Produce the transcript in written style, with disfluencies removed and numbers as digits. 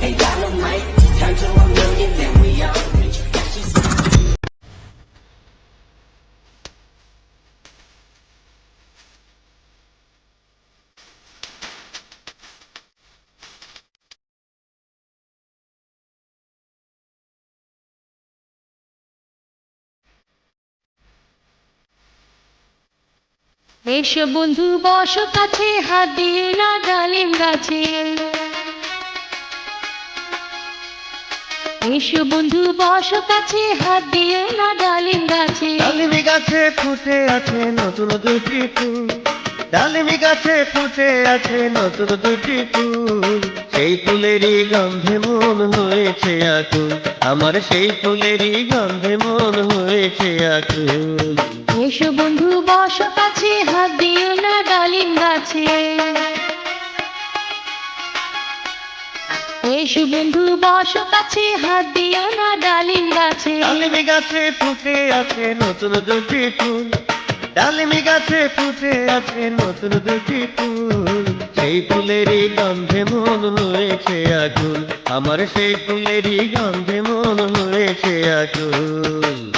A dynamite turn to a million, then we all rich. এসো বন্ধু বসো কাছে, হাত দিও না ডালিম গাছে। এসো বন্ধু বসো কাছে, হাত দিও না ডালিম গাছে। ডালিমি গাছে ফুটে আছে নতুন দুটি ফুল, ডালিমি গাছে ফুটে আছে নতুন দুটি ফুল, সেই ফুলেরই গন্ধে মন হয়েছে আকুল, আমার সেই ফুলেরই গন্ধে মন হয়েছে আকুল। এসো বন্ধু বসো কাছে, হাত দিও না ডালিম গাছে। এসো বন্ধু বসো কাছে, হাত দিও না ডালিম গাছে। ডালিমি গাছে ফুটে আছে নতুন দুটি ফুল, ডালিমি গাছে ফুটে আছে নতুন দুটি ফুল, সেই ফুলেরই গন্ধে মন হয়েছে আকুল, আমার সেই ফুলেরই গন্ধে মন হয়েছে আকুল।